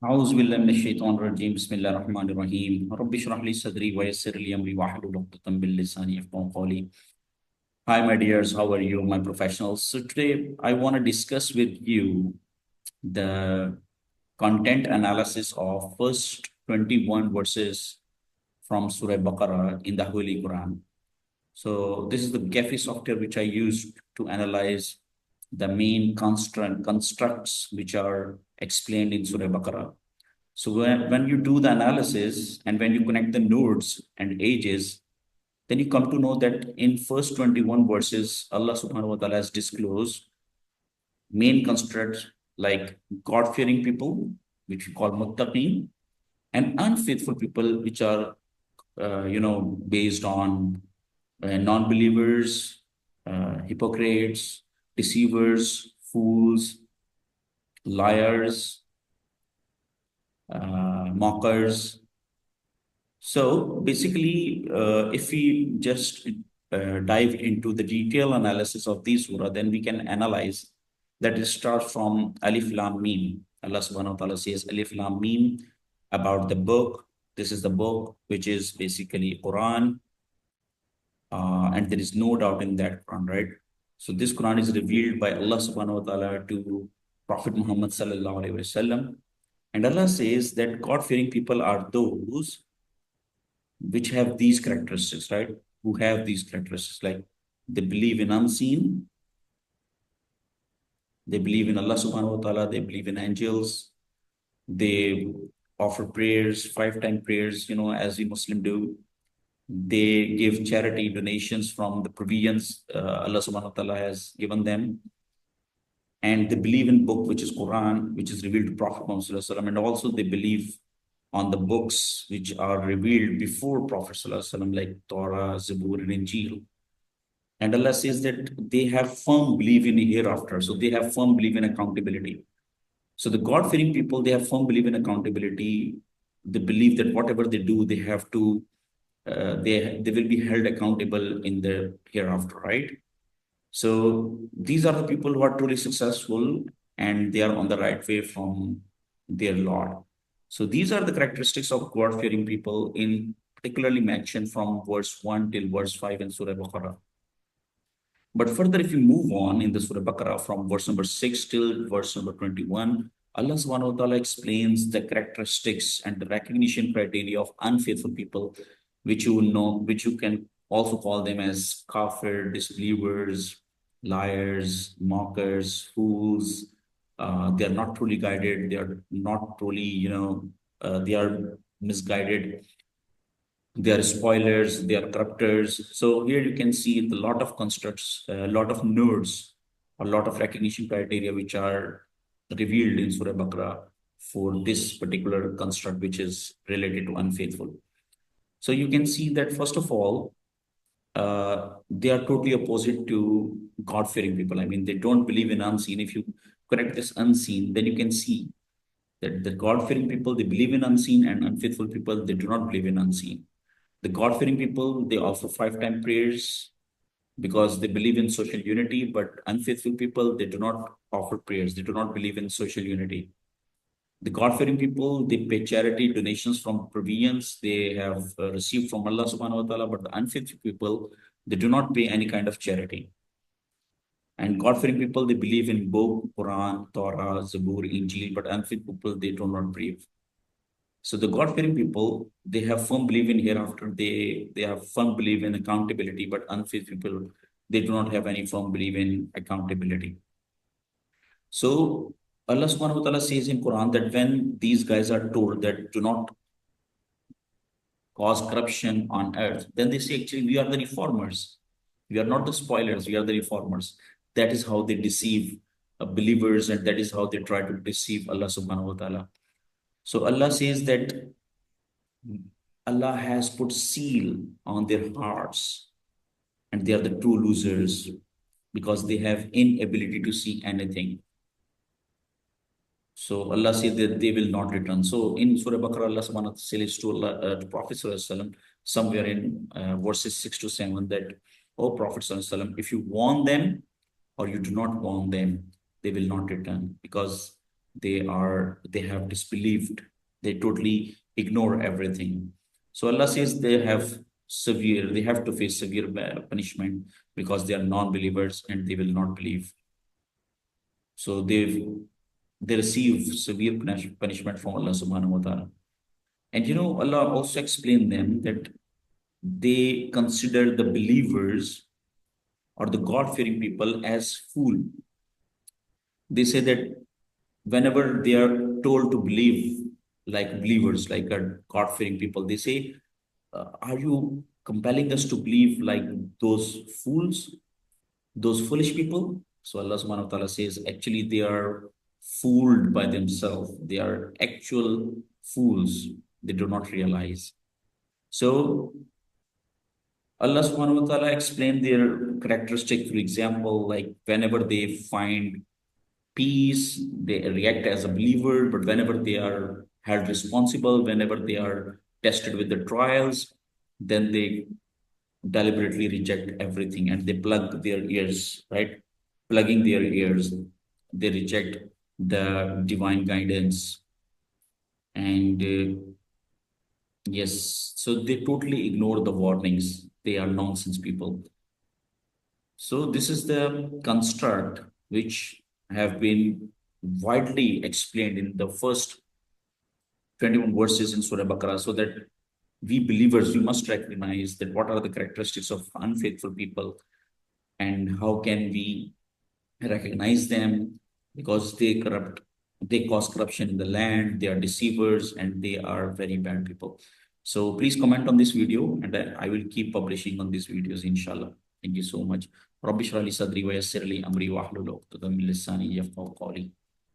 أعوذ بالله من الشيطان الرجيم بسم الله الرحمن الرحيم رب اشرح لي صدري ويسر لي أمري واحلل عقدة من لساني يفقهوا قولي. Hi my dears, how are you, my professionals? So today I want to discuss with you the content analysis of first 21 verses from Surah Baqarah in the Holy Quran. So this is the Gephi software which I used to analyze the main constructs which are explained in Surah Baqarah. So when you do the analysis and when you connect the nodes and ages, then you come to know that in first 21 verses, Allah subhanahu wa ta'ala has disclosed main constructs like God-fearing people, which we call muttaqeen, and unfaithful people, which are, based on non-believers, hypocrites, deceivers, fools, liars, mockers. So basically, if we just dive into the detailed analysis of these surah, then we can analyze that it starts from Alif Lam Mim. Allah subhanahu wa ta'ala says Alif Lam Mim about the book. This is the book which is basically Quran, and there is no doubt in that Quran, right? So this Quran is revealed by Allah subhanahu wa ta'ala to Prophet Muhammad sallallahu alaihi wasallam. And Allah says that God-fearing people are those which have these characteristics, right? Who have these characteristics, like they believe in unseen, they believe in Allah subhanahu wa ta'ala, they believe in angels, they offer prayers, 5 time prayers, as we Muslim do. They give charity donations from the provisions Allah subhanahu wa ta'ala has given them. And they believe in book, which is Quran, which is revealed to Prophet Muhammad sallallahu alaihi wasallam. And also they believe on the books which are revealed before Prophet ﷺ, like Torah, Zabur, and Injil. And Allah says that they have firm belief in hereafter. So they have firm belief in accountability. So the God-fearing people, they have firm belief in accountability. They believe that whatever they do, they have to, they will be held accountable in the hereafter, right? So these are the people who are truly successful and they are on the right way from their Lord. So these are the characteristics of God-fearing people in particularly mentioned from verse 1 till verse 5 in Surah Baqarah. But further, if you move on in the Surah Baqarah from verse number 6 till verse number 21, Allah subhanahu wa ta'ala explains the characteristics and the recognition criteria of unfaithful people, which you know, which you can also call them as kafir, disbelievers, liars, mockers, fools. They are not truly guided. They are not truly, they are misguided. They are spoilers. They are corrupters. So here you can see a lot of constructs, a lot of nodes, a lot of recognition criteria which are revealed in Surah Baqarah for this particular construct, which is related to unfaithful. So you can see that first of all, they are totally opposite to God-fearing people. I mean, they don't believe in unseen. If you correct this unseen, then you can see that the God-fearing people, they believe in unseen, and unfaithful people, they do not believe in unseen. The God-fearing people, they offer 5 time prayers because they believe in social unity, but unfaithful people, they do not offer prayers. They do not believe in social unity. The God-fearing people, they pay charity donations from provisions they have received from Allah subhanahu wa ta'ala, but the unfaithful people, they do not pay any kind of charity. And God-fearing people, they believe in book, Quran, Torah, Zabur, Injil, but unfaithful people, they do not believe. So the God-fearing people, they have firm belief in hereafter, they have firm belief in accountability, but unfaithful people, they do not have any firm belief in accountability. So Allah subhanahu wa ta'ala says in Quran that when these guys are told that do not cause corruption on earth, then they say actually we are the reformers. We are not the spoilers, we are the reformers. That is how they deceive believers, and that is how they try to deceive Allah subhanahu wa ta'ala. So Allah says that Allah has put seal on their hearts, and they are the true losers because they have inability to see anything. So Allah said that they will not return. So in Surah Baqarah, Allah subhanahu wa ta'ala says to Prophet sallallahu alaihi wasallam, somewhere in verses 6 to 7, that, O Prophet sallallahu alaihi wasallam, if you warn them or you do not warn them, they will not return, because they have disbelieved. They totally ignore everything. So Allah says they have to face severe punishment because they are non-believers and they will not believe. So they receive severe punishment from Allah subhanahu wa ta'ala. And Allah also explained them that they consider the believers or the God-fearing people as fool. They say that whenever they are told to believe like believers, like a God-fearing people, they say, are you compelling us to believe like those fools, those foolish people? So Allah subhanahu wa ta'ala says, actually, they are fooled by themselves. They are actual fools. They do not realize. So Allah subhanahu wa ta'ala explained their characteristic, for example, like whenever they find peace, they react as a believer, but whenever they are held responsible, whenever they are tested with the trials, then they deliberately reject everything and they plug their ears, right? Plugging their ears, they reject the divine guidance. And yes, so they totally ignore the warnings. They are nonsense people. So this is the construct which have been widely explained in the first 21 verses in Surah Baqarah, so that we believers, we must recognize that what are the characteristics of unfaithful people and how can we recognize them, because they cause corruption in the land, they are deceivers, and they are very bad people. So please comment on this video, and I will keep publishing on these videos, inshallah. Thank you so much. رب اشرح لي صدري ويسر لي امري واحلل عقدة من لساني يفقهوا قولي